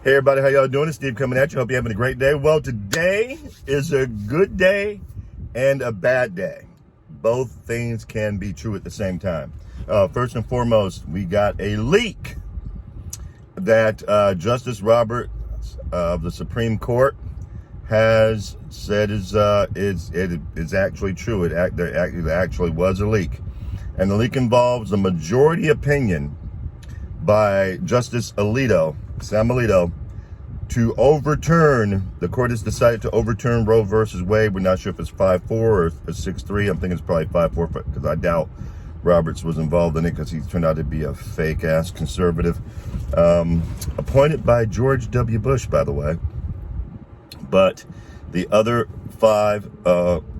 Hey everybody, how y'all doing? It's Steve coming at you. Hope you're having a great day. Well, today is a good day and a bad day. Both things can be true at the same time. First and foremost, we got a leak that Justice Roberts of the Supreme Court has said is actually true. There actually was a leak, and the leak involves a majority opinion by Justice Sam Alito, to overturn. The court has decided to overturn Roe versus Wade. We're not sure if it's 5-4 or 6-3. I'm thinking it's probably 5-4 because I doubt Roberts was involved in it because he turned out to be a fake-ass conservative. Appointed by George W. Bush, by the way. But the other 5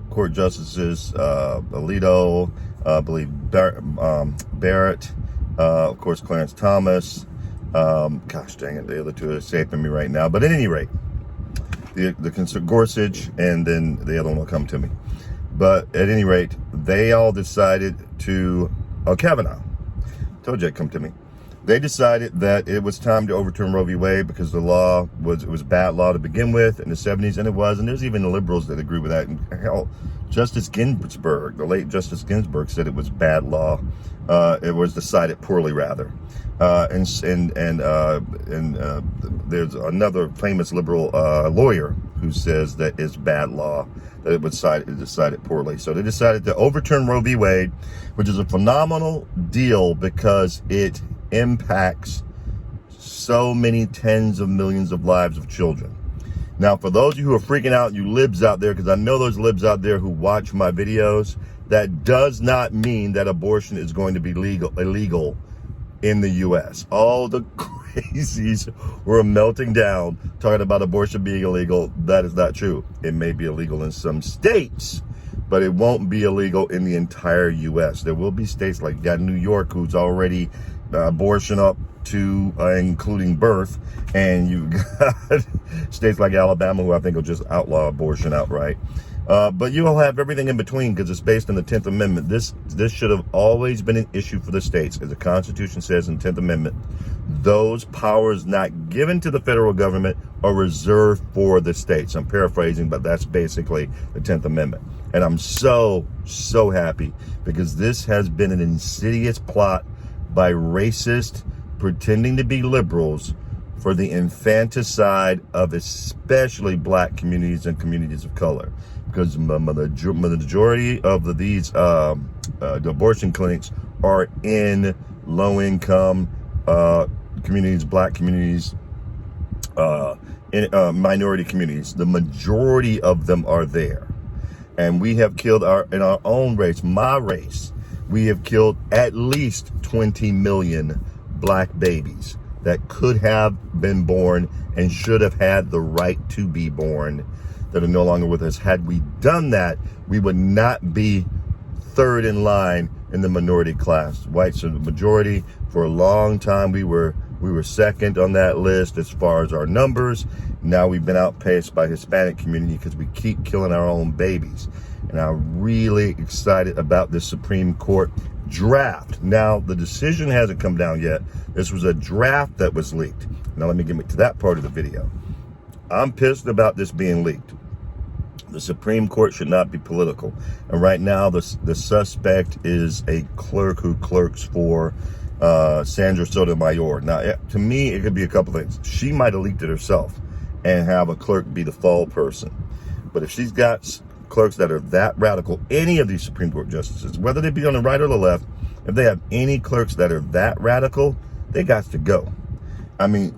court justices, Alito, I believe Barrett, of course, Clarence Thomas, gosh dang it, the other 2 are escaping me right now. But at any rate, the Gorsuch, and then the other one will come to me. But at any rate, they all decided to, Kavanaugh, told you it'd come to me. They decided that it was time to overturn Roe v. Wade because the law was bad law to begin with in the 70s, and it was. And there's even the liberals that agree with that. And hell, Justice Ginsburg, the late Justice Ginsburg, said it was bad law. It was decided poorly, rather. And there's another famous liberal lawyer who says that it's bad law, that it was decided poorly. So they decided to overturn Roe v. Wade, which is a phenomenal deal because it impacts so many tens of millions of lives of children. Now, for those of you who are freaking out, you libs out there, because I know those libs out there who watch my videos, that does not mean that abortion is going to be illegal in the U.S. All the crazies were melting down talking about abortion being illegal. That is not true. It may be illegal in some states, but it won't be illegal in the entire U.S. There will be states like New York, who's already abortion up to including birth, and you've got states like Alabama, who I think will just outlaw abortion outright. But you'll have everything in between because it's based on the 10th Amendment. This should have always been an issue for the states. As the Constitution says in the 10th Amendment, those powers not given to the federal government are reserved for the states. I'm paraphrasing, but that's basically the 10th Amendment. And I'm so happy because this has been an insidious plot by racists pretending to be liberals for the infanticide of especially black communities and communities of color. Because the majority of these the abortion clinics are in low-income communities, black communities, in minority communities. The majority of them are there. And we have killed in our own race, my race, we have killed at least 20 million black babies that could have been born and should have had the right to be born, that are no longer with us. Had we done that, we would not be third in line in the minority class. Whites are the majority. For a long time, we were second on that list as far as our numbers. Now we've been outpaced by Hispanic community because we keep killing our own babies. And I'm really excited about this Supreme Court draft. Now, the decision hasn't come down yet. This was a draft that was leaked. Now, let me get to that part of the video. I'm pissed about this being leaked. The Supreme Court should not be political. And right now, the suspect is a clerk who clerks for Sandra Sotomayor. Now, to me, it could be a couple things. She might have leaked it herself and have a clerk be the fall person. But if she's got clerks that are that radical, any of these Supreme Court justices, whether they be on the right or the left, if they have any clerks that are that radical, they got to go. I mean,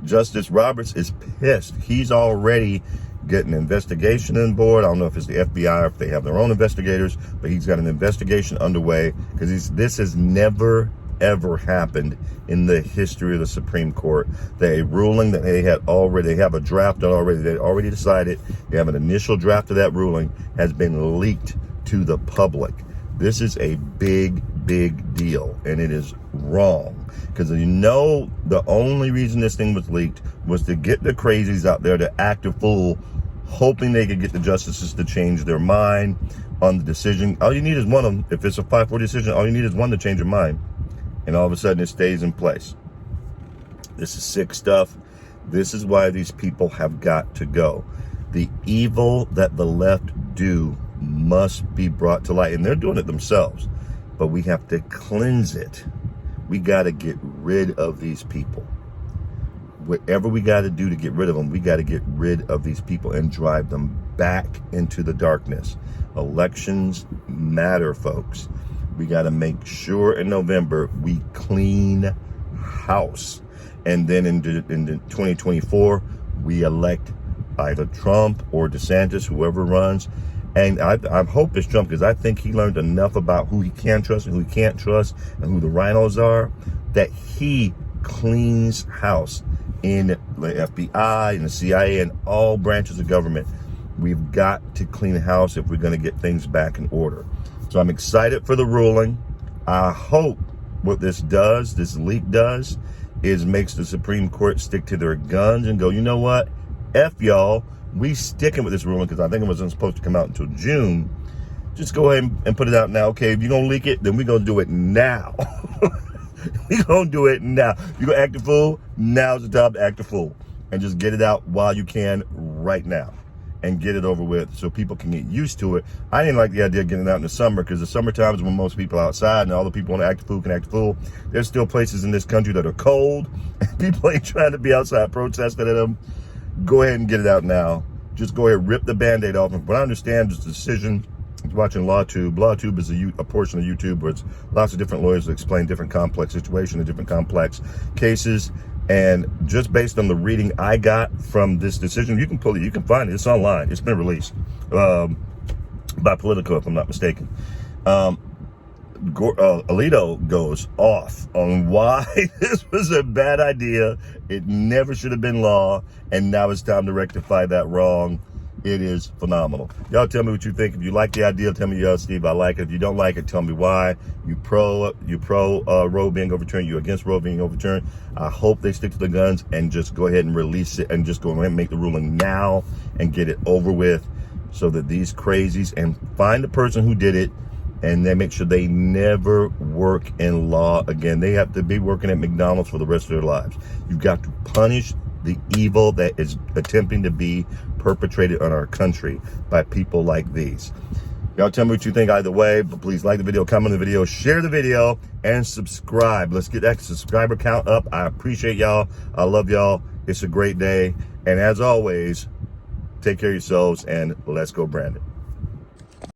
Justice Roberts is pissed. He's already getting an investigation on board. I don't know if it's the FBI or if they have their own investigators, but he's got an investigation underway because this has never, ever happened in the history of the Supreme Court. They ruling that they have a draft already. They already decided. They have an initial draft of that ruling has been leaked to the public. This is a big deal, and it is wrong. Because the only reason this thing was leaked was to get the crazies out there to act a fool, hoping they could get the justices to change their mind on the decision. All you need is one of them. If it's a 5-4 decision, all you need is one to change your mind. And all of a sudden it stays in place. This is sick stuff. This is why these people have got to go. The evil that the left do must be brought to light. And they're doing it themselves. But we have to cleanse it. We got to get rid of these people. Whatever we got to do to get rid of them, we got to get rid of these people and drive them back into the darkness. Elections matter, folks. We got to make sure in November we clean house. And then in 2024, we elect either Trump or DeSantis, whoever runs. And I hope it's Trump, because I think he learned enough about who he can trust and who he can't trust and who the rhinos are, that he cleans house in the FBI and the CIA and all branches of government. We've got to clean house if we're going to get things back in order. So I'm excited for the ruling. I hope what this does, this leak does, is makes the Supreme Court stick to their guns and go, you know what? F y'all. We sticking with this ruling, because I think it wasn't supposed to come out until June. Just go ahead and put it out now. Okay, if you're going to leak it, then we're going to do it now. We're going to do it now. You're going to act a fool? Now's the time to act a fool. And just get it out while you can right now. And get it over with so people can get used to it. I didn't like the idea of getting it out in the summer, because the summertime is when most people are outside and all the people want to act a fool can act a fool. There's still places in this country that are cold and people ain't trying to be outside protesting at them. Go ahead and get it out now. Just go ahead and rip the Band-Aid off. And what I understand is the decision, watching LawTube. LawTube is a portion of YouTube where it's lots of different lawyers that explain different complex situations and different complex cases. And just based on the reading I got from this decision, you can pull it, you can find it. It's online. It's been released by Politico, if I'm not mistaken. Alito goes off on why this was a bad idea. It never should have been law, and now it's time to rectify that wrong. It is phenomenal. Y'all tell me what you think. If you like the idea, tell me, Steve, I like it. If you don't like it, tell me why. You pro Roe being overturned, you against Roe being overturned. I hope they stick to the guns and just go ahead and release it and just go ahead and make the ruling now and get it over with, so that these crazies, and find the person who did it, and then make sure they never work in law again. They have to be working at McDonald's for the rest of their lives. You've got to punish the evil that is attempting to be perpetrated on our country by people like these. Y'all tell me what you think either way, but please like the video, comment on the video, share the video, and subscribe. Let's get that subscriber count up. I appreciate y'all. I love y'all. It's a great day. And as always, take care of yourselves, and let's go, Brandon.